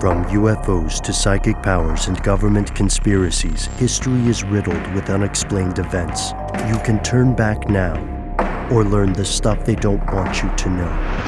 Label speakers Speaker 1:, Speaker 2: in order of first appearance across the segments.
Speaker 1: From UFOs to psychic powers and government conspiracies, history is riddled with unexplained events. You can turn back now or learn the stuff they don't want you to know.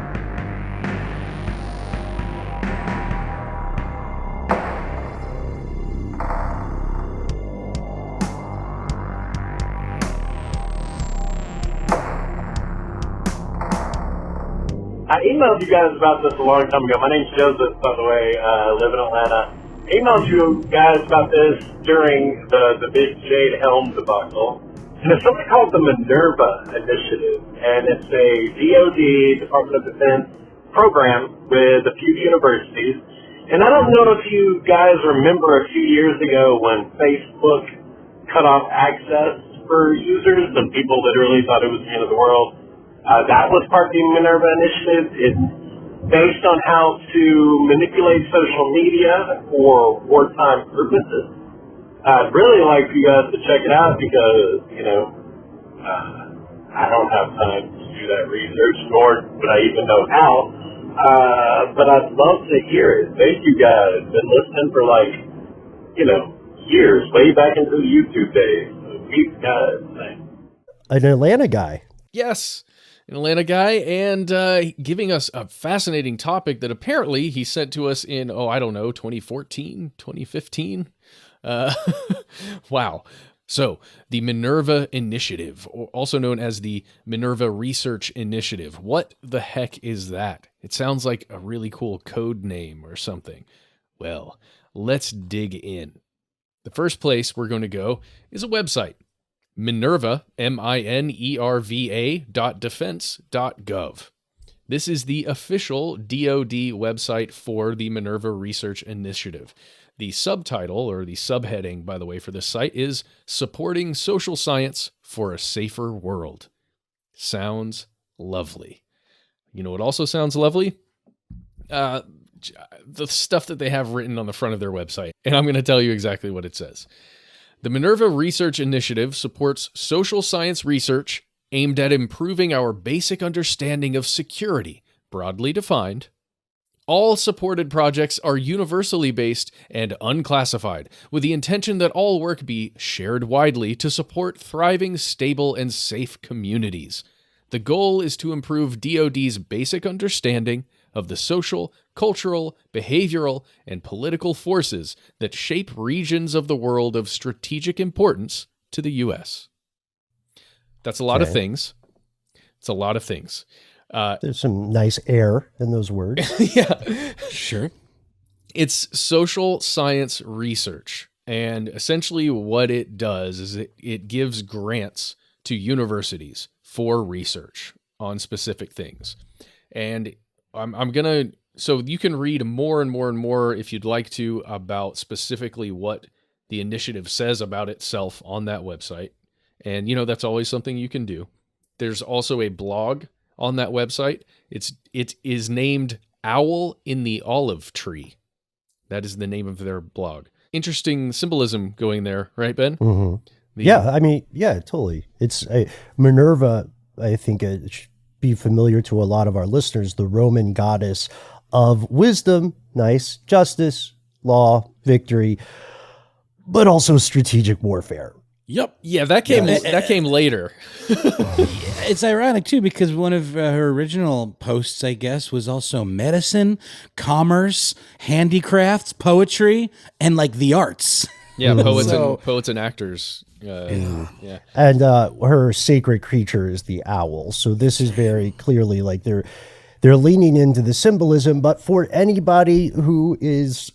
Speaker 2: I emailed you guys about this a long time ago. My name's Joseph, by the way. I live in Atlanta. I emailed you guys about this during the big Jade Helm debacle. And it's something called the Minerva Initiative. And it's a DoD, Department of Defense, program with a few universities. And I don't know if you guys remember a few years ago when Facebook cut off access for users and people literally thought it was the end of the world. That was part of the Minerva Initiative. It's based on how to manipulate social media for wartime purposes. I'd really like for you guys to check it out because, I don't have time to do that research, nor would I even know how. But I'd love to hear it. Thank you guys. Been listening for years, way back into the YouTube days. So peace, guys. Thanks.
Speaker 1: An Atlanta guy.
Speaker 3: Yes. An Atlanta guy, and giving us a fascinating topic that apparently he sent to us in, 2014, 2015. Wow. So, the Minerva Initiative, also known as the Minerva Research Initiative. What the heck is that? It sounds like a really cool code name or something. Well, let's dig in. The first place we're going to go is a website. Minerva, minerva.defense.gov. This is the official DoD website for the Minerva Research Initiative. The subtitle, or the subheading, by the way, for this site is Supporting Social Science for a Safer World. Sounds lovely. You know what also sounds lovely? The stuff that they have written on the front of their website. And I'm going to tell you exactly what it says. The Minerva Research Initiative supports social science research aimed at improving our basic understanding of security, broadly defined. All supported projects are universally based and unclassified, with the intention that all work be shared widely to support thriving, stable, and safe communities. The goal is to improve DoD's basic understanding of the social, cultural, behavioral, and political forces that shape regions of the world of strategic importance to the U.S. That's a lot of things. It's a lot of things.
Speaker 1: There's some nice air in those words.
Speaker 3: Yeah.
Speaker 4: Sure.
Speaker 3: It's social science research. And essentially what it does is it gives grants to universities for research on specific things. And so you can read more and more and more if you'd like to about specifically what the initiative says about itself on that website. And, that's always something you can do. There's also a blog on that website. It is named Owl in the Olive Tree. That is the name of their blog. Interesting symbolism going there, right, Ben?
Speaker 1: Mm-hmm. Totally. It's Minerva, I think it should be familiar to a lot of our listeners, the Roman goddess of wisdom, nice, justice, law, victory, but also strategic warfare.
Speaker 4: Yep.
Speaker 3: Yeah, that came later.
Speaker 4: It's ironic, too, because one of her original posts, I guess, was also medicine, commerce, handicrafts, poetry, and the arts.
Speaker 3: Yeah, poets and actors. Yeah.
Speaker 1: And her sacred creature is the owl. So this is very clearly they're leaning into the symbolism. But for anybody who is,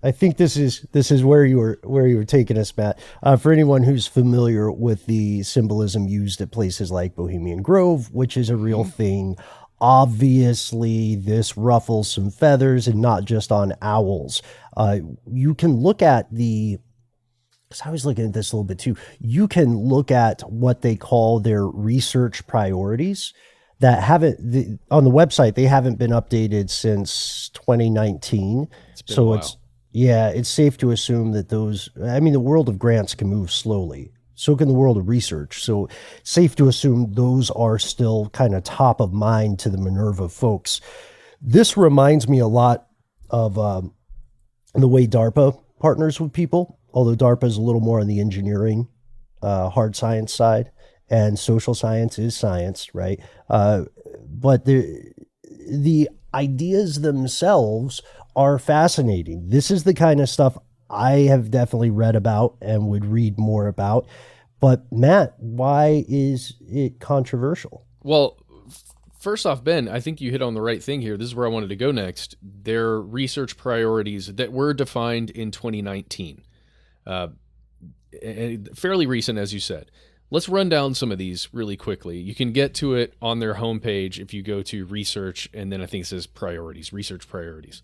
Speaker 1: I think this is where you were taking us, Matt. For anyone who's familiar with the symbolism used at places like Bohemian Grove, which is a real thing. Obviously, this ruffles some feathers, and not just on owls. You can look at because I was looking at this a little bit too. You can look at what they call their research priorities that on the website. They haven't been updated since 2019. So it's safe to assume that the world of grants can move slowly. So can the world of research. So safe to assume those are still kind of top of mind to the Minerva folks. This reminds me a lot of the way DARPA partners with people, although DARPA is a little more on the engineering, hard science side, and social science is science, right? But the ideas themselves are fascinating. This is the kind of stuff I have definitely read about and would read more about. But Matt, why is it controversial?
Speaker 3: Well, first off, Ben, I think you hit on the right thing here. This is where I wanted to go next. Their research priorities that were defined in 2019, and fairly recent, as you said. Let's run down some of these really quickly. You can get to it on their homepage if you go to research, and then I think it says priorities, research priorities.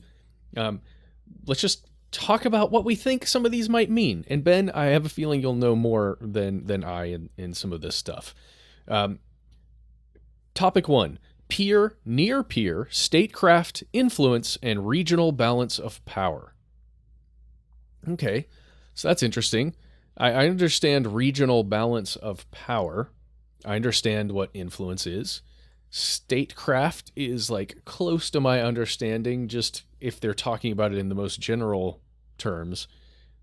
Speaker 3: Let's just talk about what we think some of these might mean. And Ben, I have a feeling you'll know more than I in some of this stuff. Topic 1, peer, near peer, statecraft, influence, and regional balance of power. Okay, so that's interesting. I understand regional balance of power. I understand what influence is. Statecraft is like close to my understanding, just if they're talking about it in the most general terms.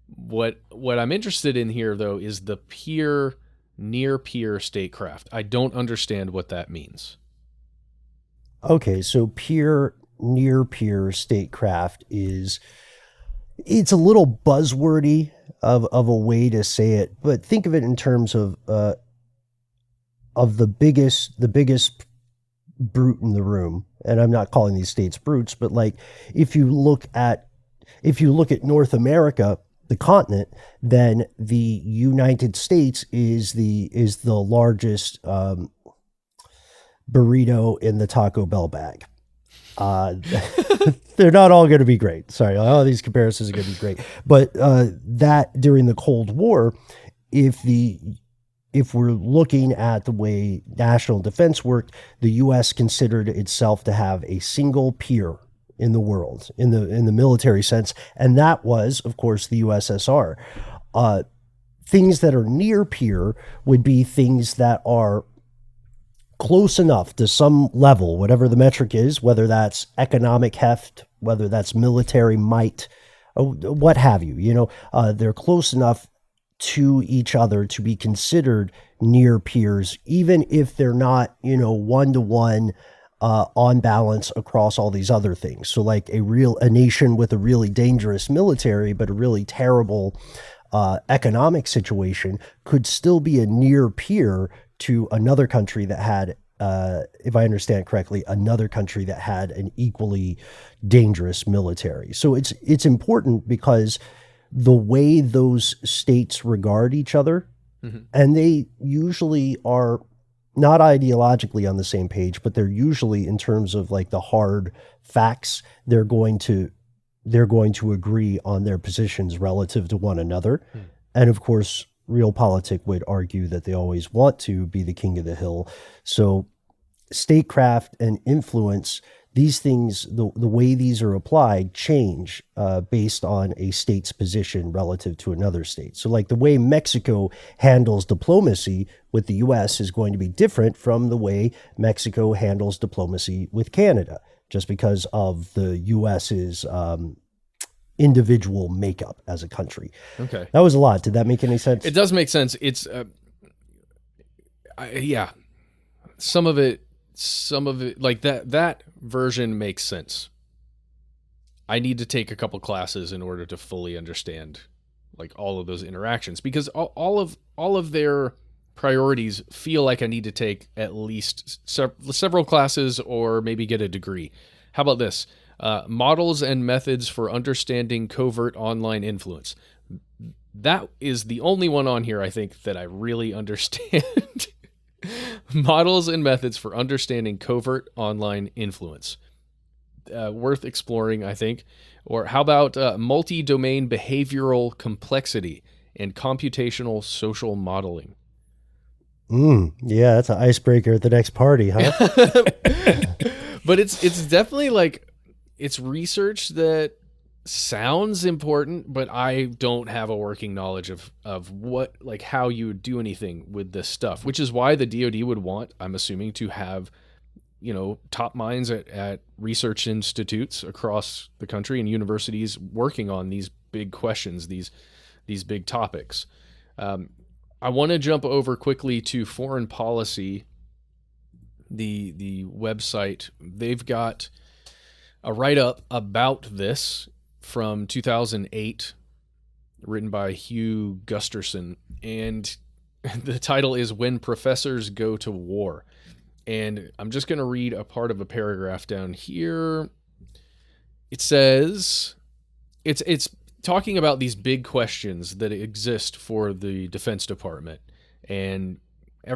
Speaker 3: What I'm interested in here, though, is the peer, near peer statecraft. I don't understand what that means.
Speaker 1: Okay, so peer, near peer statecraft it's a little buzzwordy of a way to say it, but think of it in terms of the biggest brute in the room. And I'm not calling these states brutes, but like if you look at North America, the continent, then the United States is the largest burrito in the Taco Bell bag. They're not all going to be great. Sorry, all these comparisons are going to be great. But that during the Cold War, if we're looking at the way national defense worked, the U.S. considered itself to have a single peer in the world, in the military sense, and that was, of course, the USSR. Things that are near peer would be things that are close enough to some level, whatever the metric is, whether that's economic heft, whether that's military might, what have you. They're close enough to each other to be considered near peers, even if they're not, one-to-one on balance across all these other things. So like a nation with a really dangerous military, but a really terrible economic situation could still be a near peer to another country that had, if I understand correctly, another country that had an equally dangerous military. So it's important because the way those states regard each other, and they usually are not ideologically on the same page, but they're usually, in terms of like the hard facts, they're going to agree on their positions relative to one another. And of course, realpolitik would argue that they always want to be the king of the hill. So statecraft and influence, these things, the way these are applied change based on a state's position relative to another state. So like the way Mexico handles diplomacy with the U.S. is going to be different from the way Mexico handles diplomacy with Canada, just because of the U.S.'s individual makeup as a country.
Speaker 3: Okay.
Speaker 1: That was a lot. Did that make any sense?
Speaker 3: It does make sense. It's, yeah, some of it, like that version makes sense. I need to take a couple classes in order to fully understand like all of those interactions, because all of their priorities feel like I need to take at least several classes or maybe get a degree. How about this? Models and methods for understanding covert online influence. That is the only one on here, I think, that I really understand. Models and methods for understanding covert online influence. Worth exploring, I think. Or how about multi-domain behavioral complexity and computational social modeling?
Speaker 1: Yeah, that's an icebreaker at the next party, huh?
Speaker 3: But it's definitely like, it's research that sounds important, but I don't have a working knowledge of what, like how you would do anything with this stuff, which is why the DoD would want, I'm assuming, to have top minds at research institutes across the country and universities working on these big questions, these big topics. I want to jump over quickly to foreign policy. The website, they've got a write-up about this from 2008 written by Hugh Gusterson, and the title is When Professors Go to War. And I'm just going to read a part of a paragraph down here. It says it's talking about these big questions that exist for the Defense Department, and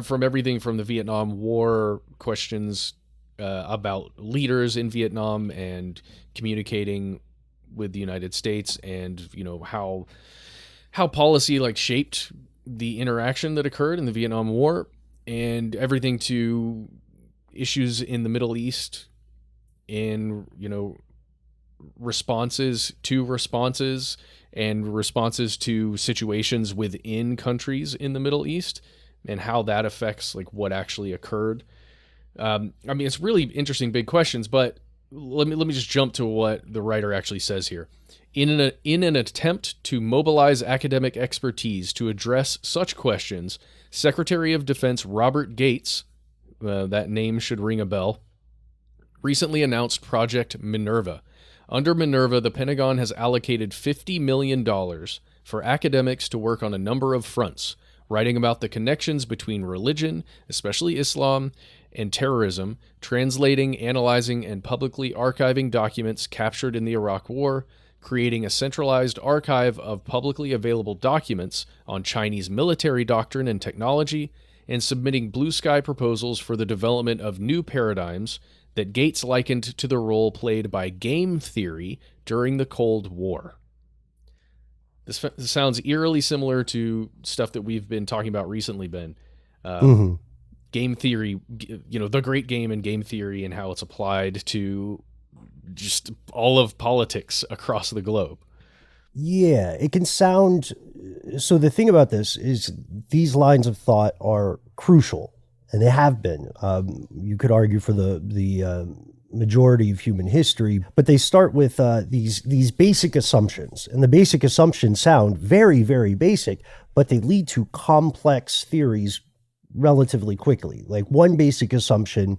Speaker 3: from everything from the Vietnam War questions about leaders in Vietnam and communicating with the United States, and how policy like shaped the interaction that occurred in the Vietnam War, and everything to issues in the Middle East, and responses and responses to situations within countries in the Middle East, and how that affects like what actually occurred. I mean, it's really interesting, big questions, but let me just jump to what the writer actually says here. In an attempt to mobilize academic expertise to address such questions, Secretary of Defense Robert Gates, that name should ring a bell, recently announced Project Minerva. Under Minerva, the Pentagon has allocated $50 million for academics to work on a number of fronts, writing about the connections between religion, especially Islam, and terrorism, translating, analyzing, and publicly archiving documents captured in the Iraq War, creating a centralized archive of publicly available documents on Chinese military doctrine and technology, and submitting blue sky proposals for the development of new paradigms that Gates likened to the role played by game theory during the Cold War. This sounds eerily similar to stuff that we've been talking about recently, Ben. Game theory, the great game and game theory, and how it's applied to just all of politics across the globe.
Speaker 1: Yeah, it can sound. So the thing about this is these lines of thought are crucial, and they have been. You could argue for the majority of human history, but they start with these basic assumptions, and the basic assumptions sound very, very basic, but they lead to complex theories relatively quickly. Like one basic assumption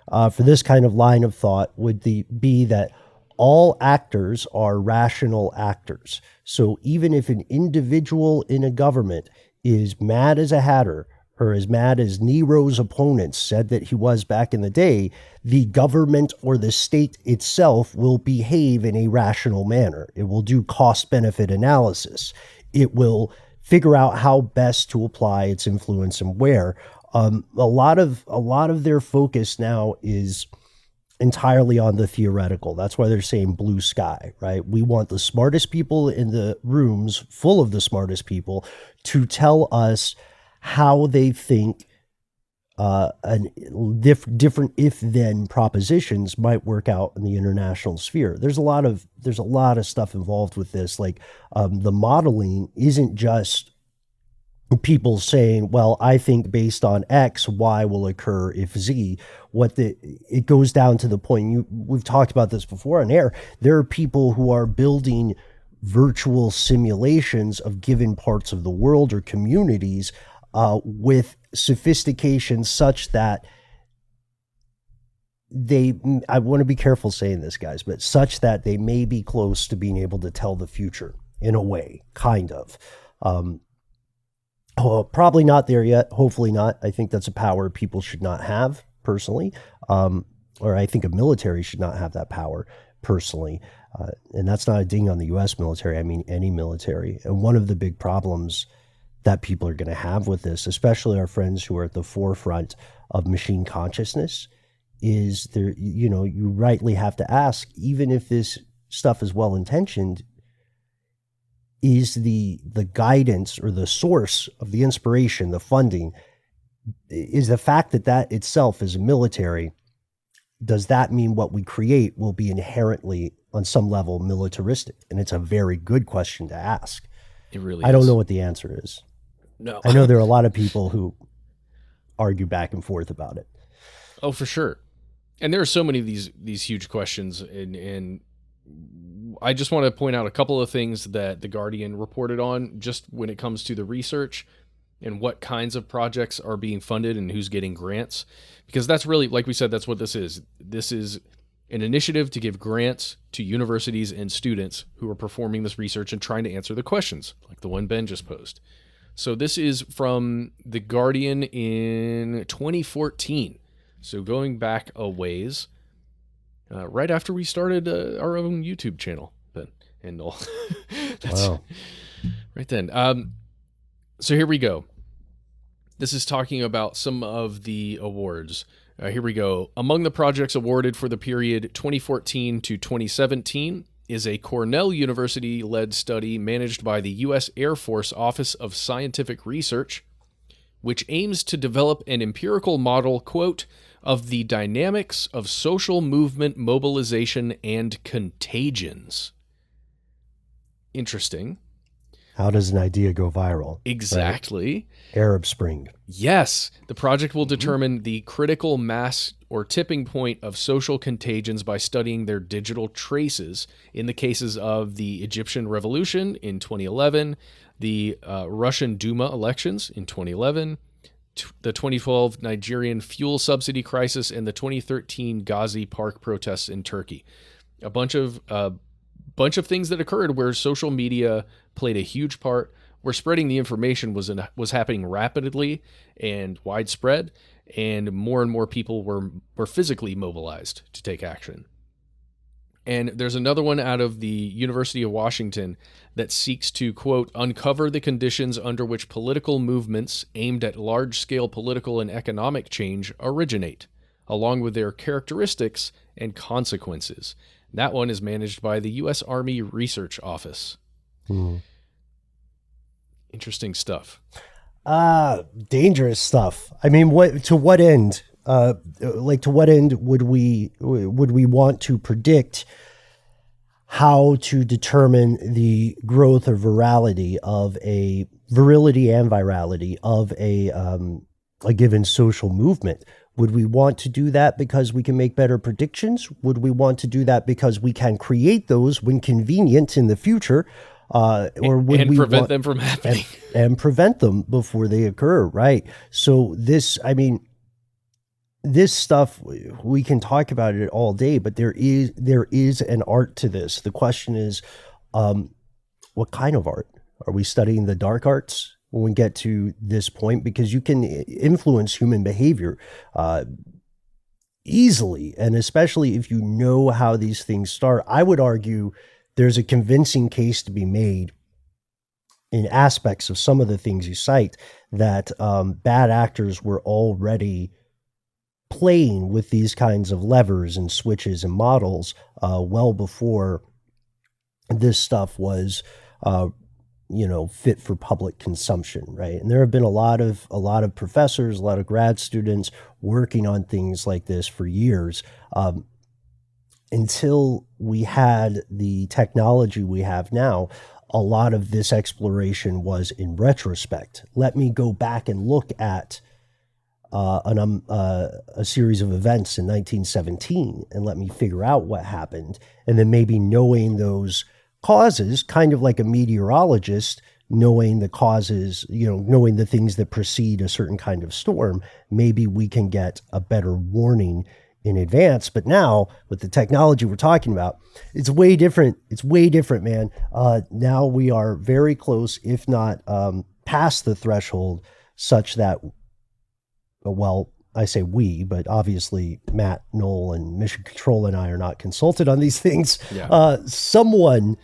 Speaker 1: for this kind of line of thought would be that all actors are rational actors. So even if an individual in a government is mad as a hatter, or as mad as Nero's opponents said that he was back in the day, the government or the state itself will behave in a rational manner. It will do cost-benefit analysis. It will figure out how best to apply its influence and where. A lot of their focus now is entirely on the theoretical. That's why they're saying blue sky, right? We want the smartest people in the rooms full of the smartest people to tell us how they think different if-then propositions might work out in the international sphere. There's a lot of stuff involved with this. Like the modeling isn't just people saying, well, I think based on X, Y will occur if Z. It goes down to the point, we've talked about this before on air. There are people who are building virtual simulations of given parts of the world or communities with sophistication such that I want to be careful saying this, guys, but such that they may be close to being able to tell the future in a way, kind of. Probably not there yet. Hopefully not. I think that's a power people should not have personally. Or I think a military should not have that power personally. And that's not a ding on the U.S. military. I mean, any military. And one of the big problems that people are going to have with this, especially our friends who are at the forefront of machine consciousness, is there, you rightly have to ask, even if this stuff is well-intentioned, is the guidance or the source of the inspiration, the funding, is the fact that itself is a military, does that mean what we create will be inherently on some level militaristic? And it's a very good question to ask.
Speaker 3: It really
Speaker 1: I don't know what the answer is.
Speaker 3: No.
Speaker 1: I know there are a lot of people who argue back and forth about it.
Speaker 3: Oh, for sure. And there are so many of these huge questions, and I just want to point out a couple of things that The Guardian reported on just when it comes to the research and what kinds of projects are being funded and who's getting grants. Because that's really, like we said, that's what this is. This is an initiative to give grants to universities and students who are performing this research and trying to answer the questions, like the one Ben just posed. So this is from The Guardian in 2014. So going back a ways, right after we started our own YouTube channel, Ben and Noel. That's
Speaker 1: Wow.
Speaker 3: right then. So here we go. This is talking about some of the awards. Here we go. Among the projects awarded for the period 2014 to 2017 is a Cornell University-led study managed by the U.S. Air Force Office of Scientific Research, which aims to develop an empirical model, quote, of the dynamics of social movement mobilization and contagions. Interesting.
Speaker 1: How does an idea go viral?
Speaker 3: Exactly.
Speaker 1: Right? Arab Spring.
Speaker 3: Yes. The project will determine the critical mass or tipping point of social contagions by studying their digital traces in the cases of the Egyptian Revolution in 2011, the Russian Duma elections in 2011, the 2012 Nigerian fuel subsidy crisis, and the 2013 Ghazi Park protests in Turkey. A bunch of things that occurred where social media played a huge part, where spreading the information was happening rapidly and widespread, and more people were physically mobilized to take action. And there's another one out of the University of Washington that seeks to, quote, uncover the conditions under which political movements aimed at large-scale political and economic change originate, along with their characteristics and consequences. That one is managed by the U.S. Army Research Office. Interesting stuff.
Speaker 1: Dangerous stuff. I mean, to what end? To what end would we want to predict how to determine the growth or virility and virality of a given social movement? Would we want to do that because we can make better predictions? Would we want to do that because we can create those when convenient in the future? Or would we
Speaker 3: prevent them from happening?
Speaker 1: And prevent them before they occur, right? So this stuff, we can talk about it all day, but there is an art to this. The question is, what kind of art? Are we studying the dark arts when we get to this point? Because you can influence human behavior easily, and especially if you know how these things start. I would argue there's a convincing case to be made in aspects of some of the things you cite that bad actors were already playing with these kinds of levers and switches and models well before this stuff was fit for public consumption, right? And there have been a lot of professors, a lot of grad students working on things like this for years. Until we had the technology we have now, a lot of this exploration was in retrospect. Let me go back and look at a series of events in 1917 and let me figure out what happened. And then maybe knowing those causes, kind of like a meteorologist, knowing the causes, knowing the things that precede a certain kind of storm, maybe we can get a better warning in advance. But now with the technology we're talking about, it's way different. It's way different, man. Now we are very close, if not past the threshold, such that, well, I say we, but obviously Matt, Noel, and Mission Control and I are not consulted on these things. Yeah. Someone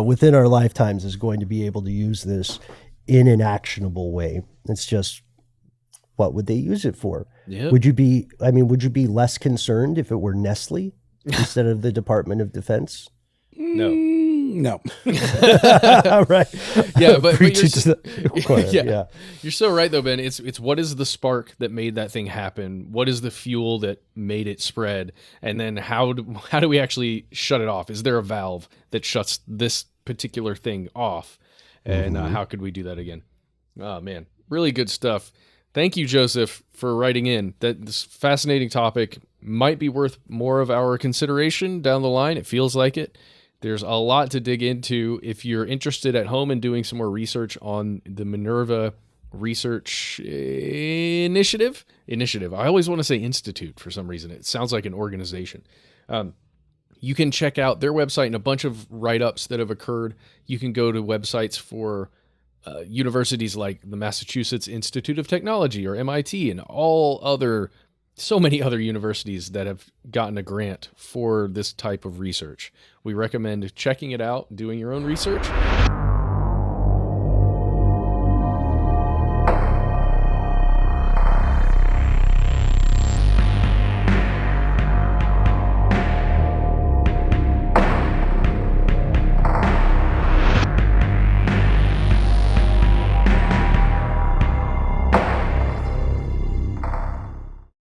Speaker 1: within our lifetimes is going to be able to use this in an actionable way. It's just, what would they use it for? Yep. Would you be less concerned if it were Nestle instead of the Department of Defense?
Speaker 3: No.
Speaker 1: Right.
Speaker 3: Yeah, but you're so right though, Ben. It's what is the spark that made that thing happen? What is the fuel that made it spread? And then how do we actually shut it off? Is there a valve that shuts this particular thing off? And how could we do that again? Oh man, really good stuff. Thank you, Joseph, for writing in. This fascinating topic. might be worth more of our consideration down the line. It feels like it. There's a lot to dig into. If you're interested at home in doing some more research on the Minerva Research Initiative. I always want to say institute for some reason. It sounds like an organization. You can check out their website and a bunch of write-ups that have occurred. You can go to websites for universities like the Massachusetts Institute of Technology or MIT and so many other universities that have gotten a grant for this type of research. We recommend checking it out, doing your own research.